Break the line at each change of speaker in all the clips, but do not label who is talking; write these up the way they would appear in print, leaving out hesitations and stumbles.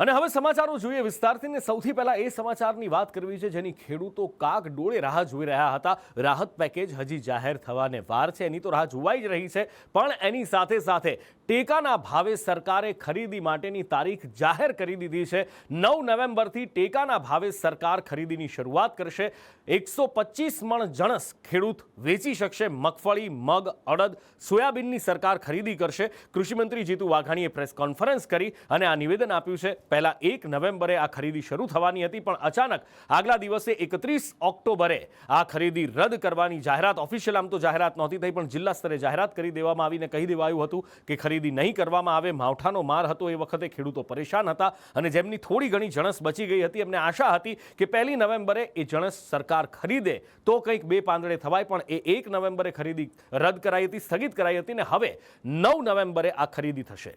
અને હવે સમાચારો જોઈએ વિસ્તારથી ને સૌથી પહેલા એ સમાચારની વાત કરવી છે જેની ખેડૂતો કાગ ડોળે રાહ જોઈ રહ્યા હતા। રાહત પેકેજ હજી જાહેર થવાને વાર છે, એની તો રાહ જોવાઈ જ રહી છે, પણ એની સાથે સાથે ટેકાના ભાવે સરકારે ખરીદી માટેની તારીખ જાહેર કરી દીધી છે। 9 નવેમ્બરથી ટેકાના ભાવે સરકાર ખરીદીની શરૂઆત કરશે। 125 મણ જણસ ખેડૂત વેચી શકશે। મગફળી, મગ, અડદ, સોયાબીનની સરકાર ખરીદી કરશે। કૃષિમંત્રી જીતુ વાઘાણીએ પ્રેસ કોન્ફરન્સ કરી અને આ નિવેદન આપ્યું છે। પહેલા 1 નવેમ્બરે આ ખરીદી શરૂ થવાની હતી, પણ અચાનક આગલા દિવસે 31 ઓક્ટોબરે આ ખરીદી રદ કરવાની જાહેરાત, ઓફિશિયલ આમ તો જાહેરાત નહોતી થઈ, પણ જિલ્લા સ્તરે જાહેરાત કરી દેવામાં આવીને કહી દેવાયું હતું કે ખરીદી નહીં કરવામાં આવે। માવઠાનો માર હતો, એ વખતે ખેડૂતો પરેશાન હતા અને જેમની થોડી ઘણી જણસ બચી ગઈ હતી એમને આશા હતી કે 1 નવેમ્બરે એ જણસ સરકાર ખરીદે તો કંઈક બે પાંદડે થવાય, પણ એ 1 નવેમ્બરે ખરીદી રદ કરાઈ હતી, સ્થગિત કરાઈ હતી ને હવે 9 નવેમ્બરે આ ખરીદી થશે।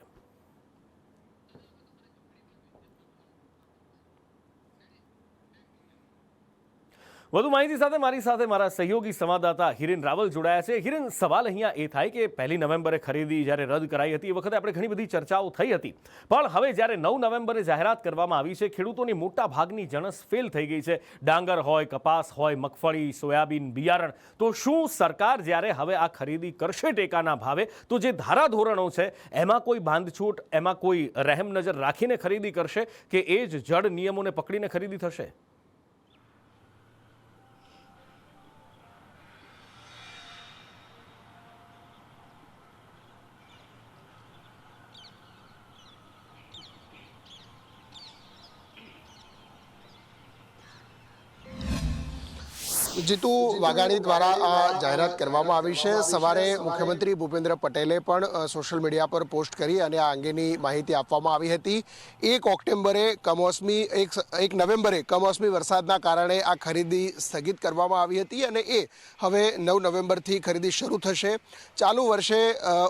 વધુ માહિતી સાથે મારા સહયોગી સંવાદદાતા હિરેન રાવલ જોડાયા છે। હિરેન, સવાલ અહીંયા એ થાય કે 1 નવેમ્બરે ખરીદી જ્યારે રદ કરાઈ હતી એ વખતે આપણે ઘણી બધી ચર્ચાઓ થઈ હતી, પણ હવે જ્યારે 9 નવેમ્બરે જાહેરાત કરવામાં આવી છે, ખેડૂતોની મોટા ભાગની જણસ ફેલ થઈ ગઈ છે। ડાંગર હોય, કપાસ હોય, મગફળી, સોયાબીન, બિયારણ, તો શું સરકાર જ્યારે હવે આ ખરીદી કરશે ટેકાના ભાવે, તો જે ધારાધોરણો છે એમાં કોઈ બાંધછૂટ, એમાં કોઈ રહેમ નજર રાખીને ખરીદી કરશે કે એ જ જડ નિયમોને પકડીને ખરીદી થશે?
જીતુ વાઘાણી દ્વારા આ જાહેરાત કરવામાં આવી છે। સવારે મુખ્યમંત્રી ભૂપેન્દ્ર પટેલે પણ સોશિયલ મીડિયા પર પોસ્ટ કરી અને આ અંગેની માહિતી આપવામાં આવી હતી। 1 નવેમ્બરે કમોસમી વરસાદના કારણે આ ખરીદી સ્થગિત કરવામાં આવી હતી અને એ હવે 9 નવેમ્બરથી ખરીદી શરૂ થશે। ચાલુ વર્ષે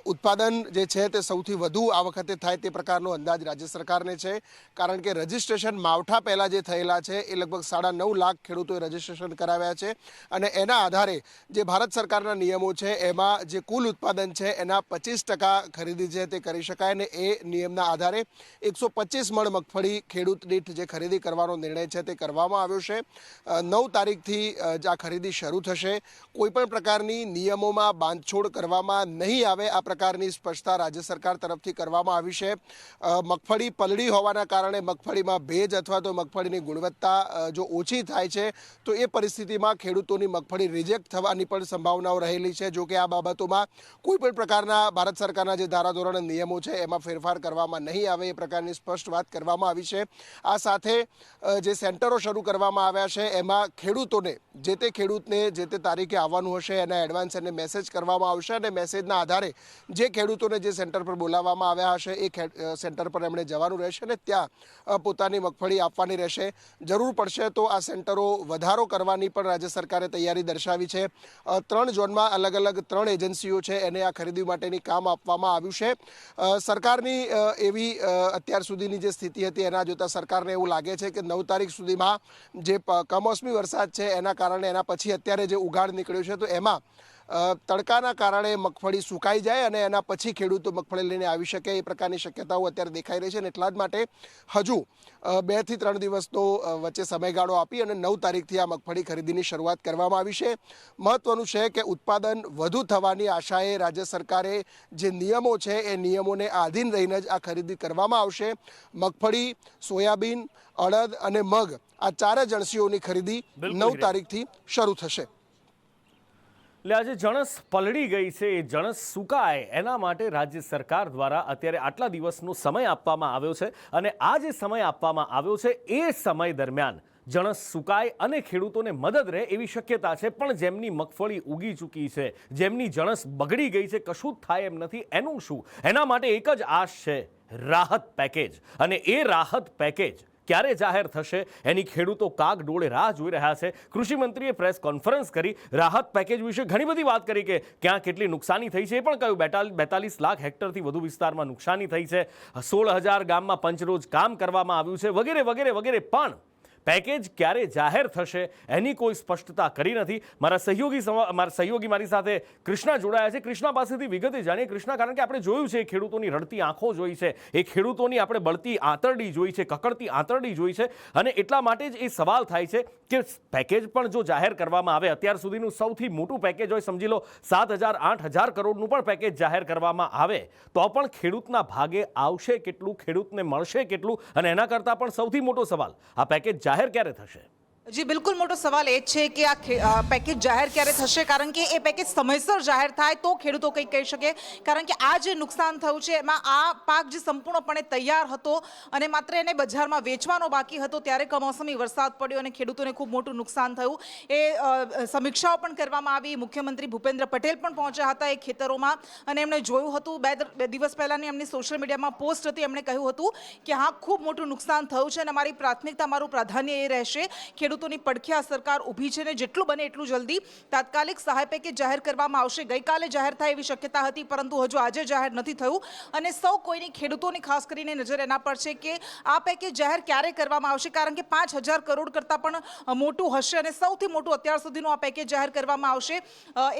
ઉત્પાદન જે છે તે સૌથી વધુ આ વખતે થાય તે પ્રકારનો અંદાજ રાજ્ય સરકારને છે, કારણ કે રજીસ્ટ્રેશન માવઠા પહેલાં જે થયેલા છે એ લગભગ 9.5 લાખ ખેડૂતોએ રજીસ્ટ્રેશન કરાવ્યા છે અને એના આધારે જે ભારત સરકારના નિયમો છે એમાં જે કુલ ઉત્પાદન છે એના 25% ખરીદી છે તે કરી શકાય અને એ નિયમના આધારે 125 મણ મગફળી ખેડૂત દીઠ જે ખરીદી કરવાનો નિર્ણય છે તે કરવામાં આવ્યો છે। 9 તારીખથી આ ખરીદી શરૂ થશે। કોઈપણ પ્રકારની નિયમોમાં બાંધછોડ કરવામાં નહીં આવે, આ પ્રકારની સ્પષ્ટતા રાજ્ય સરકાર તરફથી કરવામાં આવી છે। મગફળી પલળી હોવાના કારણે મગફળીમાં ભેજ અથવા તો મગફળીની ગુણવત્તા જો ઓછી થાય છે તો એ પરિસ્થિતિમાં ખેડૂતોની મગફળી રિજેક્ટ થવાની પણ સંભાવનાઓ રહેલી છે। જો કે આ બાબતોમાં કોઈપણ પ્રકારના ભારત સરકારના જે ધારાધોરણ નિયમો છે એમાં ફેરફાર કરવામાં નહીં આવે એ પ્રકારની સ્પષ્ટ વાત કરવામાં આવી છે। આ સાથે જે સેન્ટરો શરૂ કરવામાં આવ્યા છે એમાં ખેડૂતોને જે તે ખેડૂતને જે તે તારીખે આવવાનું હશે એના એડવાન્સ એને મેસેજ કરવામાં આવશે અને મેસેજના આધારે જે ખેડૂતોને જે સેન્ટર પર બોલાવવામાં આવ્યા હશે એ સેન્ટર પર એમણે જવાનું રહેશે અને ત્યાં પોતાની મગફળી આપવાની રહેશે। જરૂર પડશે તો આ સેન્ટરો વધારો કરવાની પણ રાજ્ય સરકારે તૈયારી દર્શાવી છે। 3 ઝોનમાં અલગ અલગ 3 એજન્સીઓ છે એને આ ખરીદી માટેની કામ આપવામાં આવ્યું છે। સરકારની એવી અત્યાર સુધીની જે સ્થિતિ હતી એના જોતાં સરકારને એવું લાગે છે કે 9 તારીખ સુધીમાં જે કમોસમી વરસાદ છે એના કારણે એના પછી અત્યારે જે ઉઘાડ નીકળ્યો છે તો એમાં તડકાના કારણે મગફળી સુકાઈ જાય અને એના પછી ખેડૂતો મગફળી લઈને આવી શકે એ પ્રકારની શક્યતાઓ અત્યારે દેખાઈ રહી છે અને એટલા જ માટે હજુ 2 થી 3 દિવસનો વચ્ચે સમયગાળો આપી અને 9 તારીખથી આ મગફળી ખરીદીની શરૂઆત કરવામાં આવી છે। મહત્વનું છે કે ઉત્પાદન વધુ થવાની આશાએ રાજ્ય સરકારે જે નિયમો છે એ નિયમોને આધીન રહીને જ આ ખરીદી કરવામાં આવશે। મગફળી, સોયાબીન, અડદ અને મગ આ 4 જણસીઓની ખરીદી 9 તારીખથી શરૂ થશે।
એટલે આજે જણસ પલળી ગઈ છે, એ જણસ સુકાય એના માટે રાજ્ય સરકાર દ્વારા અત્યારે આટલા દિવસનો સમય આપવામાં આવ્યો છે અને આ જે સમય આપવામાં આવ્યો છે એ સમય દરમિયાન જણસ સુકાય અને ખેડૂતોને મદદ રહે એવી શક્યતા છે। પણ જેમની મગફળી ઉગી ચૂકી છે, જેમની જણસ બગડી ગઈ છે, કશું જ થાય એમ નથી, એનું શું? એના માટે એક જ આશ છે, રાહત પેકેજ। અને એ રાહત પેકેજ ક્યારે જાહેર થશે એની ખેડૂતો કાગ ડોળે રાહ જોઈ રહ્યા છે। કૃષિમંત્રીએ પ્રેસ કોન્ફરન્સ કરી રાહત પેકેજ વિશે ઘણી બધી વાત કરી કે ક્યાં કેટલી નુકસાની થઈ છે એ પણ કહ્યું। 42 લાખ હેક્ટરથી વધુ વિસ્તારમાં નુકસાની થઈ છે, 16,000 ગામમાં પંચરોજ કામ કરવામાં આવ્યું છે, વગેરે વગેરે વગેરે। પણ પેકેજ ક્યારે જાહેર થશે એની કોઈ સ્પષ્ટતા કરી નથી. મારા સહયોગી મારી સાથે કૃષ્ણા જોડાયા છે. કૃષ્ણા પાસેથી વિગતે જાણીએ. કૃષ્ણા, કારણ કે આપણે જોયું છે ખેડૂતોની રડતી આંખો જોઈ છે, એ ખેડૂતોની આપણે બળતી આંતરડી જોઈ છે, કકડતી આંતરડી જોઈ છે, અને એટલા માટે જ એ સવાલ થાય છે કે પેકેજ પણ જો જાહેર કરવામાં આવે, અત્યાર સુધીનું સૌથી મોટું પેકેજ હોય, સમજી લો 7,000 8,000 કરોડનું પણ પેકેજ જાહેર કરવામાં આવે, તો પણ ખેડૂતના ભાગે આવશે કેટલું, ખેડૂતને મળશે કેટલું? અને એના કરતાં પણ સૌથી મોટો સવાલ, આ પેકેજ જાહેર ક્યારે થશે?
જી બિલકુલ, મોટો સવાલ એ છે કે આ પેકેજ જાહેર ક્યારે થશે, કારણ કે એ પેકેજ સમયસર જાહેર થાય તો ખેડૂતો કંઈક કહી શકે. કારણ કે આ જે નુકસાન થયું છે એમાં આ પાક જે સંપૂર્ણપણે તૈયાર હતો અને માત્ર એને બજારમાં વેચવાનો બાકી હતો, ત્યારે કમોસમી વરસાદ પડ્યો અને ખેડૂતોને ખૂબ મોટું નુકસાન થયું. એ સમીક્ષાઓ પણ કરવામાં આવી. મુખ્યમંત્રી ભૂપેન્દ્ર પટેલ પણ પહોંચ્યા હતા એ ખેતરોમાં અને એમણે જોયું હતું. બે દિવસ પહેલાની એમની સોશિયલ મીડિયામાં પોસ્ટ હતી, એમણે કહ્યું હતું કે હા, ખૂબ મોટું નુકસાન થયું છે અને અમારી પ્રાથમિકતા, મારું પ્રાધાન્ય એ રહેશે ખેડૂતોની પડખે આ સરકાર ઊભી છે ને જેટલું બને એટલું જલ્દી તાત્કાલિક સહાય પેકેજ જાહેર કરવામાં આવશે. ગઈકાલે જાહેર થાય એવી શક્યતા હતી, પરંતુ હજુ આજે જાહેર નથી થયું. અને સૌ કોઈની, ખેડૂતોની ખાસ કરીને નજર એના પર છે કે આ પેકેજ જાહેર ક્યારે કરવામાં આવશે, કારણ કે 5,000 કરોડ કરતાં પણ મોટું હશે અને સૌથી મોટું અત્યાર સુધીનું આ પેકેજ જાહેર કરવામાં આવશે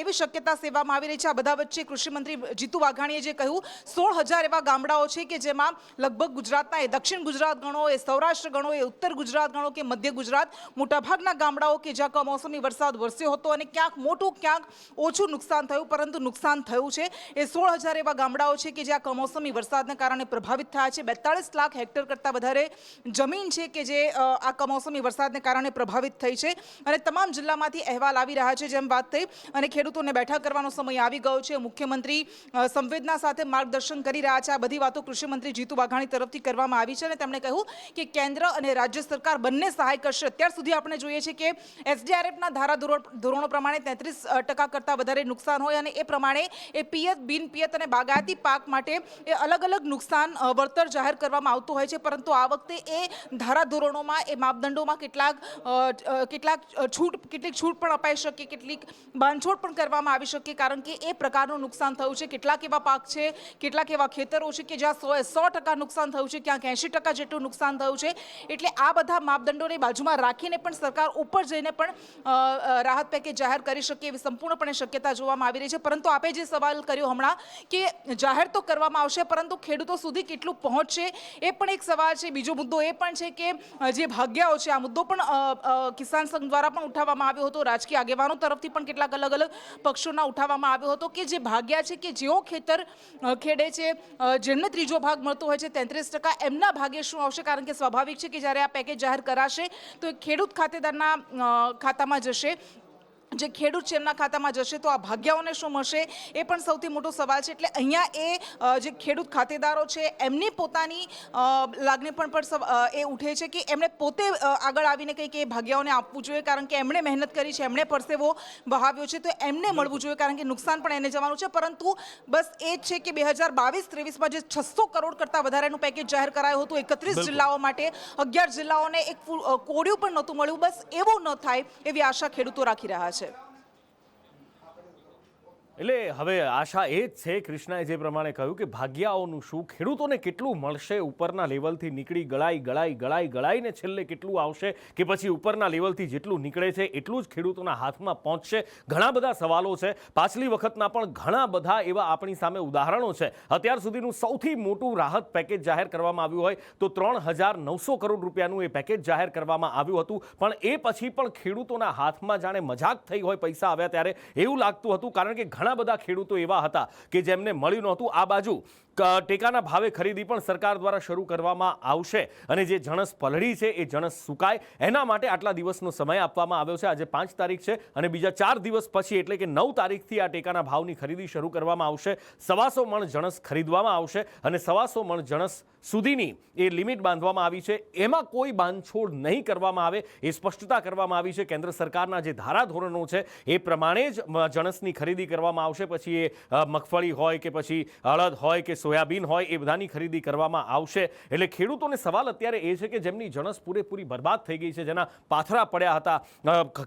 એવી શક્યતા સેવામાં આવી રહી છે. આ બધા વચ્ચે કૃષિમંત્રી જીતુ વાઘાણીએ જે કહ્યું, 16,000 એવા ગામડાઓ છે કે જેમાં લગભગ ગુજરાતના, એ દક્ષિણ ગુજરાત ગણો, એ સૌરાષ્ટ્ર ગણો, એ ઉત્તર ગુજરાત ગણો કે મધ્ય ગુજરાત, મોટાભાગના ગામડાઓ કે જ્યાં કમોસમી વરસાદ વરસ્યો હતો અને ક્યાંક મોટું ક્યાંક ઓછું નુકસાન થયું, પરંતુ નુકસાન થયું છે. એ 16,000 એવા ગામડાઓ છે કે જ્યાં કમોસમી વરસાદના કારણે પ્રભાવિત થયા છે. 42 લાખ હેક્ટર કરતાં વધારે જમીન છે કે જે આ કમોસમી વરસાદને કારણે પ્રભાવિત થઈ છે અને તમામ જિલ્લામાંથી અહેવાલ આવી રહ્યા છે. જેમ વાત થઈ અને ખેડૂતોને બેઠા કરવાનો સમય આવી ગયો છે. મુખ્યમંત્રી સંવેદના સાથે માર્ગદર્શન કરી રહ્યા છે. આ બધી વાતો કૃષિમંત્રી જીતુ વાઘાણી તરફથી કરવામાં આવી છે અને તેમણે કહ્યું કે કેન્દ્ર અને રાજ્ય સરકાર બંને સહાય કરશે. અત્યાર સુધી આપણે જોઈએ છે કે SDRFના ધારાધોરણો પ્રમાણે 33% કરતાં વધારે નુકસાન હોય અને એ પ્રમાણે એ પિયત, બિન પિયત અને બાગાયતી પાક માટે એ અલગ અલગ નુકસાન વળતર જાહેર કરવામાં આવતું હોય છે. પરંતુ આ વખતે એ ધારાધોરણોમાં, એ માપદંડોમાં કેટલીક છૂટ પણ અપાઈ શકે, કેટલીક બાંધછોડ પણ કરવામાં આવી શકે, કારણ કે એ પ્રકારનું નુકસાન થયું છે. કેટલાક એવા પાક છે, કેટલાક એવા ખેતરો છે કે જ્યાં 100% નુકસાન થયું છે, ક્યાંક 80% જેટલું નુકસાન થયું છે. એટલે આ બધા માપદંડોને બાજુમાં રાખીને પણ સરકાર ઉપર જઈને પણ રાહત પેકેજ જાહેર કરી શકે એવી સંપૂર્ણપણે શક્યતા જોવામાં આવી રહી છે. પરંતુ આપે જે સવાલ કર્યો હમણાં કે જાહેર તો કરવામાં આવશે, પરંતુ ખેડૂતો સુધી કેટલું પહોંચશે એ પણ એક સવાલ છે. બીજો મુદ્દો એ પણ છે કે જે ભાગ્યાઓ છે, આ મુદ્દો પણ કિસાન સંઘ દ્વારા પણ ઉઠાવવામાં આવ્યો હતો, રાજકીય આગેવાનો તરફથી પણ કેટલાક અલગ અલગ પક્ષોના ઉઠાવવામાં આવ્યો હતો કે જે ભાગ્યા છે, કે જેઓ ખેતર ખેડે છે, જેમને ત્રીજો ભાગ મળતો હોય છે 33%, એમના ભાગે શું આવશે? કારણ કે સ્વાભાવિક છે કે જ્યારે આ પેકેજ જાહેર કરાશે તો એ ખેડૂત ખાતેદારના ખાતામાં જશે. જે ખેડૂત છે એમના ખાતામાં જશે તો આ ભાગ્યાઓને શું મળશે એ પણ સૌથી મોટો સવાલ છે. એટલે અહીંયા એ જે ખેડૂત ખાતેદારો છે એમની પોતાની લાગણી પણ એ ઉઠે છે કે એમણે પોતે આગળ આવીને કંઈક એ ભાગ્યાઓને આપવું જોઈએ, કારણ કે એમણે મહેનત કરી છે, એમણે પરસેવો વહાવ્યો છે, તો એમને મળવું જોઈએ, કારણ કે નુકસાન પણ એને જવાનું છે. પરંતુ બસ એ જ છે કે 2022-23માં જે 600 કરોડ કરતાં વધારેનું પેકેજ જાહેર કરાયું હતું 31 જિલ્લાઓ માટે, 11 જિલ્લાઓને એક કોડિયું પણ નહોતું મળ્યું. બસ એવું ન થાય એવી આશા ખેડૂતો રાખી રહ્યા છે.
એટલે હવે આશા એ જ છે, કૃષ્ણાએ જે પ્રમાણે કહ્યું કે ભાગ્યાઓનું શું, ખેડૂતોને કેટલું મળશે, ઉપરના લેવલથી નીકળી ગળાઈને છેલ્લે કેટલું આવશે, કે પછી ઉપરના લેવલથી જેટલું નીકળે છે એટલું જ ખેડૂતોના હાથમાં પહોંચશે? ઘણા બધા સવાલો છે. પાછલી વખતના પણ ઘણા બધા એવા આપણી સામે ઉદાહરણો છે. અત્યાર સુધીનું સૌથી મોટું રાહત પેકેજ જાહેર કરવામાં આવ્યું હોય તો 3,900 કરોડ રૂપિયાનું એ પેકેજ જાહેર કરવામાં આવ્યું હતું, પણ એ પછી પણ ખેડૂતોના હાથમાં જાણે મજાક થઈ હોય પૈસા આવ્યા ત્યારે એવું લાગતું હતું, કારણ કે ઘણા બધા ખેડૂતો એવા હતા કે જેમને મળ્યું નહોતું. આ બાજુ ટેકાના ભાવે ખરીદી પણ સરકાર દ્વારા શરૂ કરવામાં આવશે અને જે જણસ પલળી છે એ જણસ સુકાય એના માટે આટલા દિવસનો સમય આપવામાં આવ્યો છે. આજે 5 તારીખ છે અને બીજા 4 દિવસ પછી એટલે કે 9 તારીખથી આ ટેકાના ભાવની ખરીદી શરૂ કરવામાં આવશે. 125 મણ જણસ ખરીદવામાં આવશે અને 125 મણ જણસ સુધીની એ લિમિટ બાંધવામાં આવી છે. એમાં કોઈ બાંધછોડ નહીં કરવામાં આવે એ સ્પષ્ટતા કરવામાં આવી છે. કેન્દ્ર સરકારના જે ધારાધોરણો છે એ પ્રમાણે જ જણસની ખરીદી કરવામાં આવશે. પછી એ મગફળી હોય કે પછી અડદ હોય કે સોયાબીન હોય એ બધાની ખરીદી કરવામાં આવશે. એટલે ખેડૂતોને સવાલ અત્યારે એ છે કે જેમની જણસ પૂરેપૂરી બરબાદ થઈ ગઈ છે, જેના પાથરા પડ્યા હતા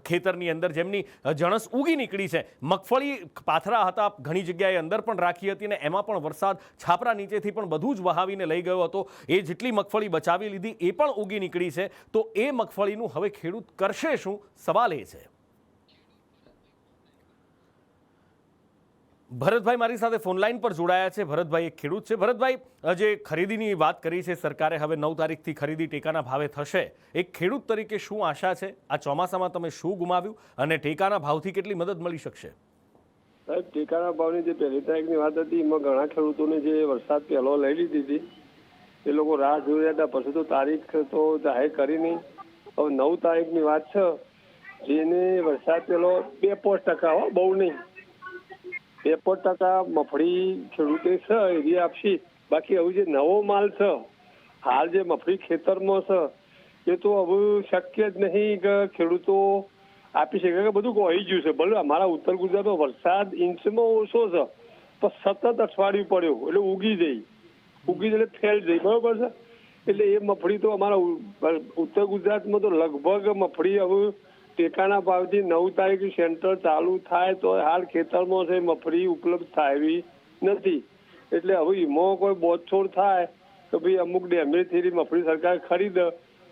ખેતરની અંદર, જેમની જણસ ઉગી નીકળી છે, મગફળી પાથરા હતા, ઘણી જગ્યાએ અંદર પણ રાખી હતી અને એમાં પણ વરસાદ છાપરા નીચેથી પણ બધું જ વહાવીને લઈ ગયો હતો. એ જેટલી મગફળી બચાવી લીધી એ પણ ઉગી નીકળી છે. તો એ મગફળીનું હવે ખેડૂત કરશે શું? સવાલ એ છે. ભરતભાઈ મારી સાથે ફોનલાઈન પર જોડાયા છે. ભરતભાઈ એક ખેડૂત છે. ભરતભાઈ, જે ખરીદીની વાત કરી છે સરકારે, હવે 9 તારીખથી ખરીદી ટેકાના ભાવે થશે. એક ખેડૂત તરીકે શું આશા છે? આ ચોમાસામાં તમે શું ગુમાવ્યું અને ટેકાના ભાવથી કેટલી મદદ મળી શકશે?
સાહેબ, ટેકાના ભાવની જે પહેલી તારીખની વાત હતી એમાં ઘણા ખેડૂતોને જે વરસાદ પહેલો લઈ લીધી હતી એ લોકો રાહ જોઈ રહ્યા હતા. પછી તો તારીખ તો જાહેર કરી નહીં. હવે 9 તારીખની વાત છે. જેને વરસાદ પહેલો 2% બહુ નહીં, 2% મગફળી ખેડૂતે છે એવી આપશે. બાકી હવે જે નવો માલ છે, હાલ જે મગફળી ખેતરમાં છે એ તો હવે શક્ય જ નહીં કે ખેડૂતો આપી શકે, કે બધું કોઈ ગયું છે. ભલે અમારા ઉત્તર ગુજરાતમાં વરસાદ ઇંચમાં ઓછો છે પણ સતત અઠવાડિયું પડ્યો એટલે ઉગી જાય એટલે ફેલ જાય, બરોબર છે. એટલે એ મગફળી તો અમારા ઉત્તર ગુજરાતમાં તો લગભગ મગફળી હવે ટેકાના ભાવથી 9 તારીખે સેન્ટર ચાલુ થાય તો હાલ ખેતરમાં છે મગફળી ઉપલબ્ધ થાય એવી નથી. એટલે હવે એમાં કોઈ બોધછોડ થાય કે ભાઈ અમુક ડેમેજથી મગફળી સરકાર ખરીદે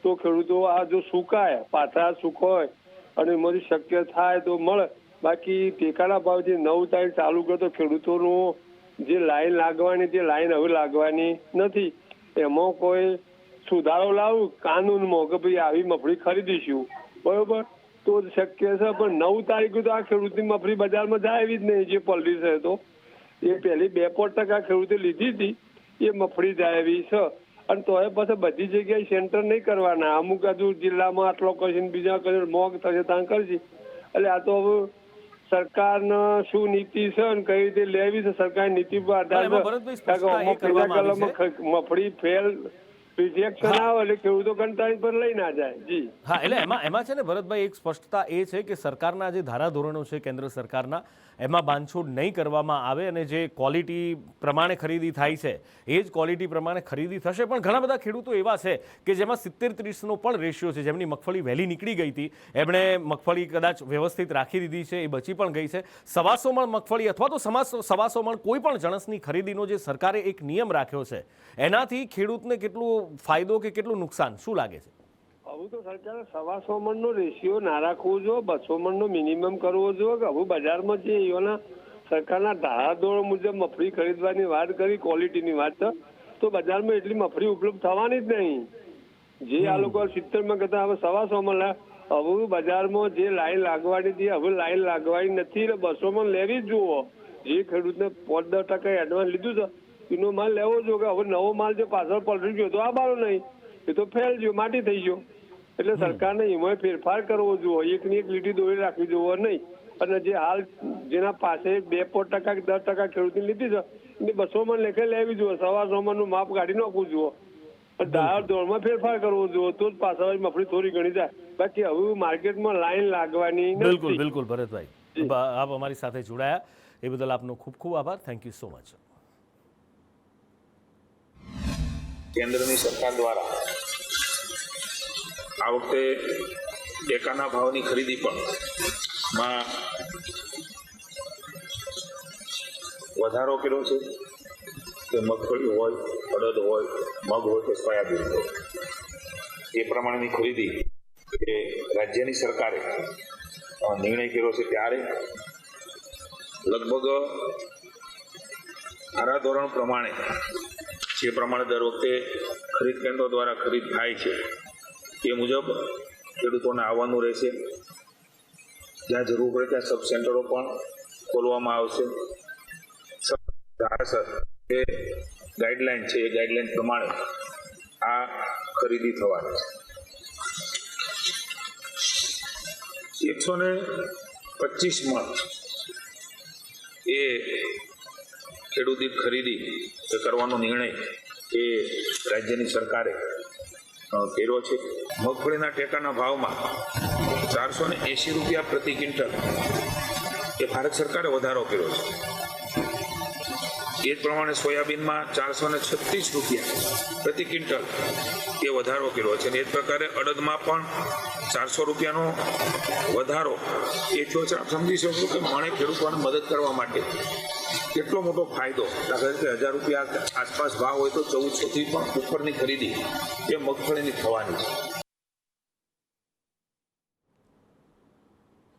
તો ખેડૂતો આ જો સુકાય, પાથરા સુકાય અને એમાંથી શક્ય થાય તો મળે. બાકી ટેકાના ભાવથી 9 તારીખ ચાલુ કરે તો ખેડૂતોનું જે લાઈન લાગવાની તે લાઈન હવે લાગવાની નથી. એમાં કોઈ સુધારો લાવું કાનૂનમાં કે ભાઈ આવી મગફળી ખરીદીશું, બરોબર, તો જ શક્ય છે. પણ 9 તારીખે તો આ ખેડૂતની મગફળી બજારમાં જાય એવી જ નહીં. જે પલળી છે તો એ પહેલી 2% ખેડૂતે લીધી હતી એ મગફળી જાય એવી છે. અને તો એ પછી બધી જગ્યાએ સેન્ટર નહીં કરવાના. અમુક હજુ જિલ્લામાં આટલો કરીને બીજા કરીને મોગ થશે ત્યાં કરશે. એટલે આ તો હવે સરકારને શું નીતિ છે અને કઈ રીતે લેવી છે સરકાર નીતિ પર આધાર મગફળી ફેલ રિજેક્શન આવે એટલે ખેડૂતો કંટાળી પર લઈ ના જાય. જી
હા, એટલે એમાં છે ને ભરતભાઈ, એક સ્પષ્ટતા એ છે કે સરકારના જે ધારાધોરણો છે કેન્દ્ર સરકારના, એમાં બાંધછોડ નહીં કરવામાં આવે અને જે ક્વોલિટી પ્રમાણે ખરીદી થાય છે એ જ ક્વોલિટી પ્રમાણે ખરીદી થશે. પણ ઘણા બધા ખેડૂતો એવા છે કે જેમાં 70-30નો પણ રેશિયો છે. જેમની મગફળી વહેલી નીકળી ગઈ હતી એમણે મગફળી કદાચ વ્યવસ્થિત રાખી દીધી છે, એ બચી પણ ગઈ છે. 125 મણ મગફળી અથવા તો 125 મણ કોઈ પણ જણસની ખરીદીનો જે સરકારે એક નિયમ રાખ્યો છે એનાથી ખેડૂતને કેટલું ફાયદો કે કેટલું નુકસાન શું લાગે છે?
હવે તો સરકારે 125 મણનો રેશિયો ના રાખવો જોઈએ, 200 મણનો મિનિમમ કરવો જોઈએ. કે હવે બજારમાં જે એના સરકારના ધારાધોરણ મુજબ મગફળી ખરીદવાની વાત કરી, ક્વોલિટીની વાત છે, તો બજારમાં એટલી મગફળી ઉપલબ્ધ થવાની જ નહીં. જે આ લોકો 70 કરતા હવે 125 મણ, હવે બજારમાં જે લાઈન લાગવાની હતી હવે લાઈન લાગવાની નથી. એટલે 200 મણ લેવી જ જુઓ. જે ખેડૂતને 5-10% એડવાન્સ લીધું છે એનો માલ લેવો જોઈએ. કે હવે નવો માલ જે પાછળ પલટી ગયો તો આ બારો નહીં, એ તો ફેલ ગયો, માટી થઈ ગયો. એટલે સરકારને એમાં ફેરફાર કરવો જોઈએ. એકની એક લીટી દોરી રાખવી જોઈએ નહીં. અને જે હાલ જેના પાસે 2% કે 10% ખેડૂતની લીધી છે એને 200 મણ લેખે લેવી જોઈએ. 125 મણનું માપ કાઢી નાખવું જોઈએ. ધારાધોરણમાં ફેરફાર કરવો જોઈએ તો જ પાછળ મગફળી થોડી ઘણી જાય. બાકી હવે માર્કેટમાં લાઈન લાગવાની નથી.
બિલકુલ બિલકુલ ભરતભાઈ, આપ અમારી સાથે જોડાયા એ બદલ આપનો ખૂબ ખૂબ આભાર. Thank you so much.
કેન્દ્રની સરકાર દ્વારા આ વખતે ટેકાના ભાવની ખરીદી પણ માં વધારો કર્યો છે. કે મગફળી હોય, અડદ હોય, મગ હોય કે સોયાબીન હોય, એ પ્રમાણેની ખરીદી એ રાજ્યની સરકારે નિર્ણય કર્યો છે. ત્યારે લગભગ ધારાધોરણ પ્રમાણે જે પ્રમાણે દર વખતે ખરીદ કેન્દ્રો દ્વારા ખરીદ થાય છે એ મુજબ ખેડૂતોને આવવાનું રહેશે. જ્યાં જરૂર પડે ત્યાં સબ સેન્ટરો પણ ખોલવામાં આવશે. જે ગાઈડલાઈન છે એ ગાઈડલાઈન પ્રમાણે આ ખરીદી થવાની છે. 125 મણ એ ખેડૂત દીઠ ખરીદી કરવાનો નિર્ણય એ રાજ્યની સરકારે કર્યો છે. મગફળીના ટેકાના ભાવમાં 480 રૂપિયા પ્રતિ ક્વિન્ટલ એ ભારત સરકારે વધારો કર્યો છે. એ જ પ્રમાણે સોયાબીનમાં 436 રૂપિયા પ્રતિ ક્વિન્ટલ એ વધારો કર્યો છે અને એ જ પ્રકારે અડદમાં પણ 400 રૂપિયાનો વધારો એ થયો છે. આપ સમજી શકશો કે મને ખેડૂતોને મદદ કરવા માટે કેટલો મોટો ફાયદો. દાખલા તરીકે 1000 રૂપિયા આસપાસ ભાવ હોય તો 1400થી પણ ઉપરની ખરીદી એ મગફળીની થવાની છે.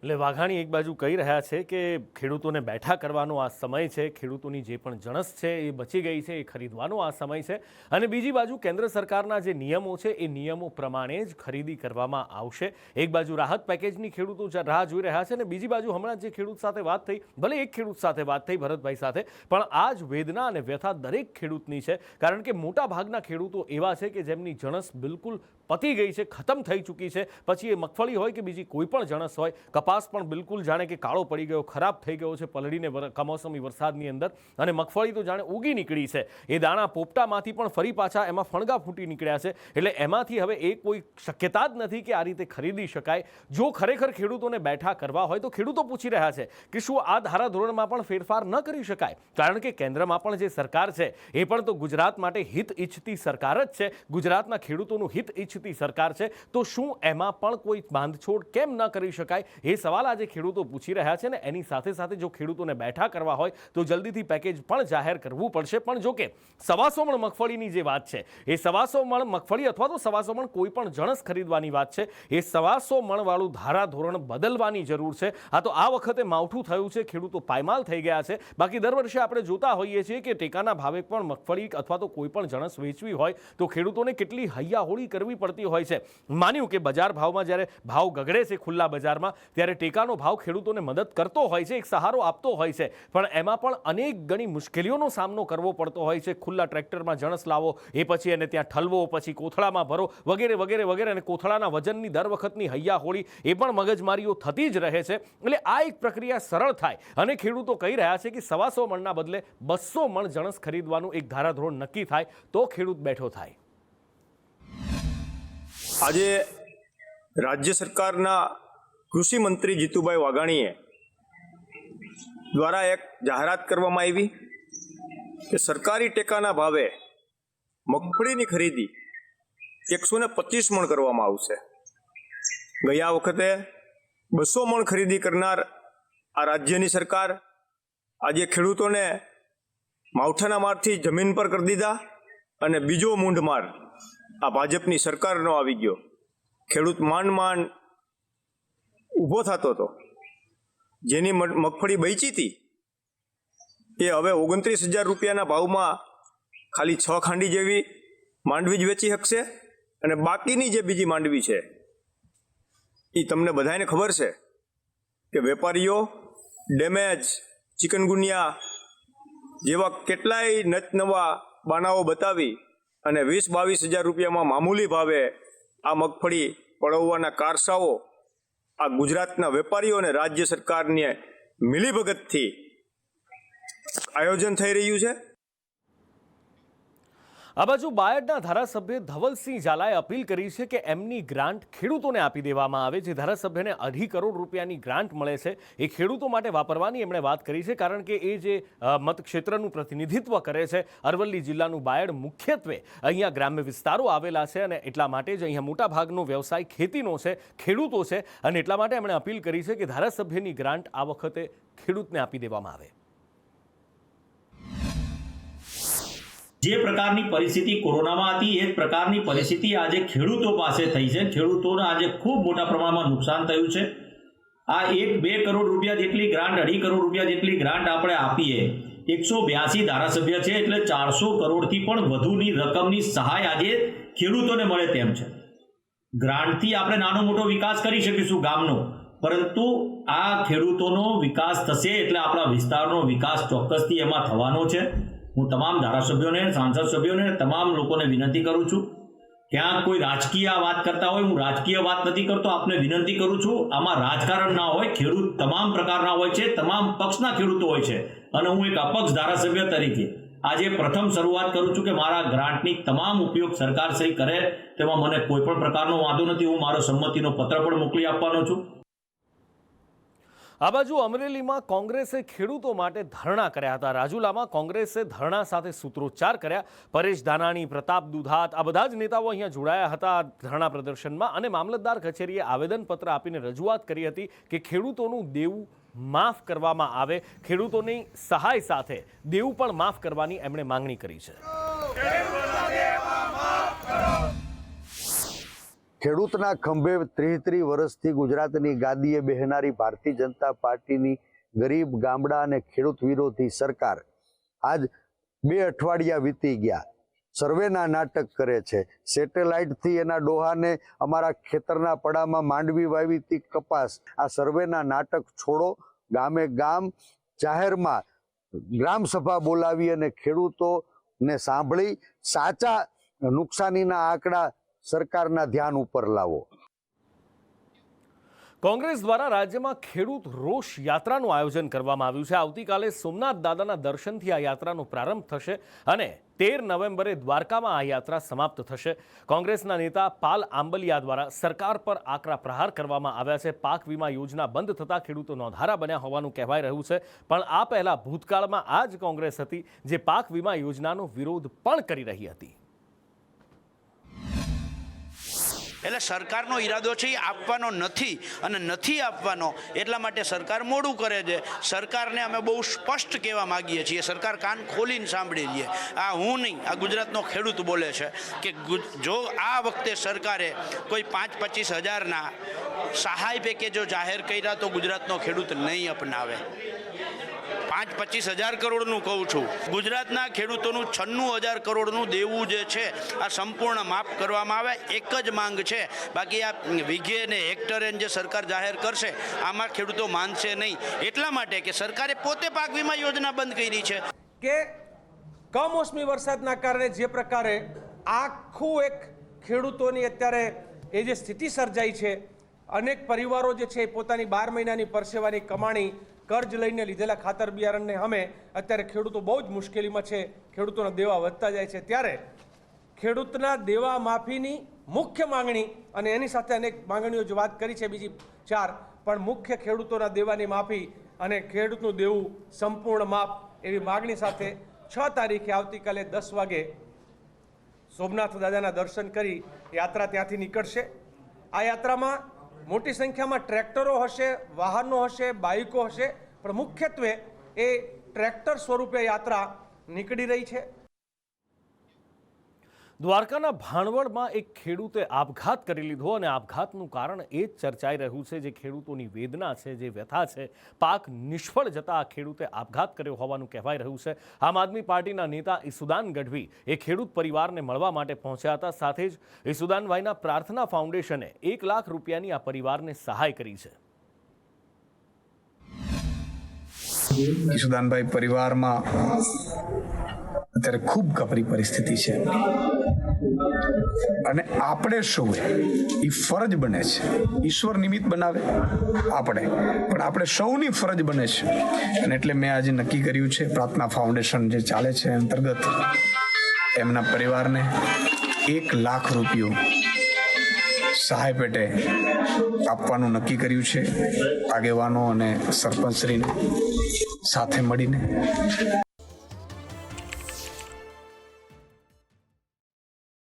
એટલે વાઘાણી એક બાજુ કહી રહ્યા છે કે ખેડૂતોને બેઠા કરવાનો આ સમય છે, ખેડૂતોની જે પણ જણસ છે એ બચી ગઈ છે, એ ખરીદવાનો આ સમય છે. અને બીજી બાજુ કેન્દ્ર સરકારના જે નિયમો છે એ નિયમો પ્રમાણે જ ખરીદી કરવામાં આવશે. એક બાજુ રાહત પેકેજની ખેડૂતો રાહ જોઈ રહ્યા છે અને બીજી બાજુ હમણાં જે ખેડૂત સાથે વાત થઈ, ભલે એક ખેડૂત સાથે વાત થઈ ભરતભાઈ સાથે, પણ આ જ વેદના અને વ્યથા દરેક ખેડૂતની છે. કારણ કે મોટા ભાગના ખેડૂતો એવા છે કે જેમની જણસ બિલકુલ પતી ગઈ છે, ખતમ થઈ ચૂકી છે. પછી એ મગફળી હોય કે બીજી કોઈ પણ જણસ હોય, કપાસ પણ બિલકુલ જાણે કે કાળો પડી ગયો, ખરાબ થઈ ગયો છે પલળીને કમોસમી વરસાદની અંદર. અને મગફળી તો જાણે ઉગી નીકળી છે, એ દાણા પોપટામાંથી પણ ફરી પાછા એમાં ફણગા ફૂટી નીકળ્યા છે. એટલે એમાંથી હવે એ કોઈ શક્યતા જ નથી કે આ રીતે ખરીદી શકાય. જો ખરેખર ખેડૂતોને બેઠા કરવા હોય તો ખેડૂતો પૂછી રહ્યા છે કે શું આ ધારાધોરણમાં પણ ફેરફાર ન કરી શકાય? કારણ કે કેન્દ્રમાં પણ જે સરકાર છે એ પણ તો ગુજરાત માટે હિત ઈચ્છતી સરકાર જ છે, ગુજરાતના ખેડૂતોનું હિત ઈચ્છતી સરકાર છે. તો શું એમાં પણ કોઈ બાંધછોડ કેમ ન કરી શકાય? એ સવાલ આજે ખેડૂતો પૂછી રહ્યા છે. ને એની સાથે સાથે જો ખેડૂતોને બેઠા કરવા હોય તો જલ્દીથી પેકેજ પણ જાહેર કરવું પડશે. પણ જો કે 125 મણ મગફળીની જે વાત છે, એ 125 મણ મગફળી અથવા તો 125 મણ કોઈ પણ જણસ ખરીદવાની વાત છે, એ 125 મણ વાળું ધારાધોરણ બદલવાની જરૂર છે. આ તો આ વખતે માવઠું થયું છે, ખેડૂતો પાયમાલ થઈ ગયા છે. બાકી દર વર્ષે આપણે જોતા હોઈએ છીએ કે ટેકાના ભાવે પણ મગફળી અથવા તો કોઈ પણ જણસ વેચવી હોય તો ખેડૂતોને કેટલી હૈયાહોળી કરવી પડતી હોય છે. માન્યું કે બજાર ભાવમાં જ્યારે ભાવ ગગડે છે ખુલ્લા બજારમાં, ત્યારે ટેકાનો ભાવ ખેડૂતોને મદદ કરતો હોય છે, એક સહારો આપતો હોય છે. પણ એમાં પણ અનેક ગણી મુશ્કેલીઓનો સામનો કરવો પડતો હોય છે. ખુલ્લા ટ્રેક્ટરમાં જણસ લાવો, એ પછી એને ત્યાં ઠલવો, પછી કોથળામાં ભરો, વગેરે વગેરે વગેરે. અને કોથળાના વજનની દર વખતની હૈયાહોળી એ પણ મગજમારીઓ થતી જ રહે છે. એટલે આ એક પ્રક્રિયા સરળ થાય અને ખેડૂતો કહી રહ્યા છે કે 125 મણના બદલે 200 મણ જણસ ખરીદવાનું એક ધારાધોરણ નક્કી થાય તો ખેડૂત બેઠો થાય.
આજે રાજ્ય સરકારના કૃષિ મંત્રી જીતુભાઈ વાઘાણીએ દ્વારા એક જાહેરાત કરવામાં આવી કે સરકારી ટેકાના ભાવે મગફળીની ખરીદી 125 મણ કરવામાં આવશે. ગયા વખતે 200 મણ ખરીદી કરનાર આ રાજ્યની સરકાર આજે ખેડૂતોને માવઠાના મારથી જમીન પર કરી દીધા અને બીજો મૂંઢ માર આ ભાજપની સરકારનો આવી ગયો. ખેડૂત માંડ ઊભો થતો હતો. જેની મગફળી બેચી હતી એ હવે 29,000 રૂપિયાના ભાવમાં ખાલી 6 ખાંડી જેવી માંડવી જ વેચી શકશે. અને બાકીની જે બીજી માંડવી છે એ તમને બધાને ખબર છે કે વેપારીઓ ડેમેજ, ચિકનગુનિયા જેવા કેટલાય નવા બાનાઓ બતાવી અને 20-22,000 રૂપિયામાં મામૂલી ભાવે આ મગફળી પડાવવાના કારસાઓ આ ગુજરાતના વેપારીઓ અને રાજ્ય સરકારને મિલીભગતથી આયોજન થઈ રહ્યું છે.
આ બાજુ બાયડના ધારાસભ્ય ધવલસિંહ ઝાલાએ અપીલ કરી છે કે એમની ગ્રાન્ટ ખેડૂતોને આપી દેવામાં આવે. જે ધારાસભ્યને 2.5 કરોડ રૂપિયાની ગ્રાન્ટ મળે છે એ ખેડૂતો માટે વાપરવાની એમણે વાત કરી છે. કારણ કે એ જે મતક્ષેત્રનું પ્રતિનિધિત્વ કરે છે, અરવલ્લી જિલ્લાનું બાયડ, મુખ્યત્વે અહીંયા ગ્રામ્ય વિસ્તારો આવેલા છે અને એટલા માટે જ અહીંયા મોટાભાગનો વ્યવસાય ખેતીનો છે, ખેડૂતો છે. અને એટલા માટે એમણે અપીલ કરી છે કે ધારાસભ્યની ગ્રાન્ટ આ વખતે ખેડૂતને આપી દેવામાં આવે.
જે પ્રકારની પરિસ્થિતિ કોરોનામાં હતી એ જ પ્રકારની પરિસ્થિતિ આજે ખેડૂતો પાસે થઈ છે. ખેડૂતોને આજે ખૂબ મોટા પ્રમાણમાં નુકસાન થયું છે. આ 1-2 કરોડ રૂપિયા જેટલી ગ્રાન્ટ, 2.5 કરોડ રૂપિયા જેટલી ગ્રાન્ટ આપણે આપીએ, 182 ધારાસભ્ય છે એટલે 400 કરોડથી પણ વધુની રકમની સહાય આજે ખેડૂતોને મળે તેમ છે. ગ્રાન્ટથી આપણે નાનો મોટો વિકાસ કરી શકીશું ગામનો, પરંતુ આ ખેડૂતોનો વિકાસ થશે એટલે આપણા વિસ્તારનો વિકાસ ચોક્કસથી એમાં થવાનો છે. હું તમામ ધારાસભ્યોને, સાંસદ સભ્યોને, તમામ લોકોને વિનંતી કરું છું. ક્યાંક કોઈ રાજકીય વાત કરતા હોય, હું રાજકીય વાત નથી કરતો, આપને વિનંતી કરું છું. આમાં રાજકારણ ના હોય, ખેડૂત તમામ પ્રકારના હોય છે, તમામ પક્ષના ખેડૂતો હોય છે. અને હું એક અપક્ષ ધારાસભ્ય તરીકે આજે પ્રથમ શરૂઆત કરું છું કે મારા ગ્રાન્ટની તમામ ઉપયોગ સરકાર સહી કરે તેમાં મને કોઈ પણ પ્રકારનો વાંધો નથી. હું મારો સંમતિનો પત્ર પણ મોકલી આપવાનો છું.
આ બાજુ અમરેલીમાં કોંગ્રેસે ખેડૂતો માટે ધરણા કર્યા હતા. રાજુલામાં કોંગ્રેસે ધરણા સાથે સૂત્રોચ્ચાર કર્યા. પરેશ ધાનાણી, પ્રતાપ દુધાત આ બધા જ નેતાઓ અહીંયા જોડાયા હતા ધરણા પ્રદર્શનમાં અને મામલતદાર કચેરીએ આવેદનપત્ર આપીને રજૂઆત કરી હતી કે ખેડૂતોનું દેવું માફ કરવામાં આવે. ખેડૂતોની સહાય સાથે દેવું પણ માફ કરવાની એમણે માંગણી કરી છે.
ખેડૂતના ખંભે 33 વર્ષથી ગુજરાતની ગાદીએ બેહનારી ભારતીય જનતા પાર્ટીની ગરીબ ગામડા અને ખેડૂત વિરોધી સરકાર આજ 2 અઠવાડિયા વીતી ગયા. સર્વેના નાટક કરે છે. સેટેલાઇટથી એના ડોહાને અમારા ખેતરના પડામાં માંડવી વાવી હતી કપાસ. આ સર્વેના નાટક છોડો. ગામે ગામ જાહેરમાં ગ્રામસભા બોલાવી અને ખેડૂતોને સાંભળી સાચા નુકસાનીના આંકડા સરકારના ધ્યાન ઉપર લાવો.
કોંગ્રેસ દ્વારા રાજ્યમાં ખેડૂત રોષ યાત્રાનું આયોજન કરવામાં આવ્યું છે. આવતીકાલે સોમનાથ દાદાના દર્શનથી આ યાત્રાનો પ્રારંભ થશે અને 13 નવેમ્બરે દ્વારકામાં આ યાત્રા સમાપ્ત થશે. કોંગ્રેસના નેતા પાલ આંબલિયા દ્વારા સરકાર પર આકરા પ્રહાર કરવામાં આવ્યા છે. પાક વીમા યોજના બંધ થતાં ખેડૂતો નોંધારા બન્યા હોવાનું કહેવાઈ રહ્યું છે. પણ આ પહેલા ભૂતકાળમાં આ જ કોંગ્રેસ હતી જે પાક વીમા યોજનાનો વિરોધ પણ કરી રહી હતી.
એટલે સરકારનો ઈરાદો છે એ આપવાનો નથી અને નથી આપવાનો એટલા માટે સરકાર મોડું કરે છે. સરકારને અમે બહુ સ્પષ્ટ કહેવા માગીએ છીએ, સરકાર કાન ખોલીને સાંભળી લઈએ. આ હું નહીં, આ ગુજરાતનો ખેડૂત બોલે છે કે જો આ વખતે સરકારે કોઈ 5-25 હજારના સહાય પેકેજો જાહેર કર્યા તો ગુજરાતનો ખેડૂત નહીં અપનાવે. 5-25 હજાર કરોડનું કહું છું. ગુજરાતના ખેડૂતોનું 96,000 કરોડનું દેવું જે છે આ સંપૂર્ણ માફ કરવામાં આવે. એક જ માંગ છે, બાકી આ વીઘે ને હેક્ટરે જે સરકાર જાહેર કરશે આમાં ખેડૂતો માનશે નહીં. એટલા માટે કે સરકારે પોતે પાક વીમા યોજના બંધ કરી છે
કે કમોસમી વરસાદના કારણે જે પ્રકારે આખું એક ખેડૂતોની અત્યારે એ જે સ્થિતિ સર્જાઈ છે, અનેક પરિવારો જે છે પોતાની 12 મહિનાની પરસેવાની કમાણી કર્જ લઈને લીધેલા ખાતર બિયારણને અમે અત્યારે ખેડૂતો બહુ જ મુશ્કેલીમાં છે. ખેડૂતોના દેવા વધતા જાય છે. ત્યારે ખેડૂતના દેવા માફીની મુખ્ય માંગણી અને એની સાથે અનેક માંગણીઓ જે વાત કરી છે બીજી 4, પણ મુખ્ય ખેડૂતોના દેવાની માફી અને ખેડૂતનું દેવું સંપૂર્ણ માફ એવી માગણી સાથે 6 તારીખે આવતીકાલે 10 વાગે સોમનાથ દાદાના દર્શન કરી યાત્રા ત્યાંથી નીકળશે. આ યાત્રામાં મોટી સંખ્યામાં ટ્રેક્ટરો હશે, વાહનો હશે, બાઇકો હશે, પણ મુખ્યત્વે એ ટ્રેક્ટર સ્વરૂપે યાત્રા નીકળી રહી છે.
દ્વારકાના ભાણવડમાં એક ખેડૂતે આપઘાત કરી લીધો અને આપઘાતનું કારણ એ જ ચર્ચાઈ રહ્યું છે જે ખેડૂતોની વેદના છે, જે વ્યથા છે. પાક નિષ્ફળ જતા આ ખેડૂતે આપઘાત કર્યો હોવાનું કહેવાય રહ્યું છે. આમ આદમી પાર્ટીના નેતા ઈસુદાન ગઢવી એ ખેડૂત પરિવારને મળવા માટે પહોંચ્યા હતા. સાથે જ ઈસુદાનભાઈના પ્રાર્થના ફાઉન્ડેશને 1 લાખ રૂપિયાની આ પરિવારને સહાય કરી છે.
ઈસુદાનભાઈ પરિવારમાં અત્યારે ખૂબ કપરી પરિસ્થિતિ છે અને આપણે સૌ એ ફરજ બને છે. ઈશ્વર નિમિત્ત બનાવે આપણે, પણ આપણે સૌની ફરજ બને છે. અને એટલે મેં આજે નક્કી કર્યું છે, પ્રાર્થના ફાઉન્ડેશન જે ચાલે છે અંતર્ગત એમના પરિવારને 1 લાખ રૂપિયો સહાય પેટે આપવાનું નક્કી કર્યું છે. આગેવાનો અને સરપંચશ્રીને સાથે મળીને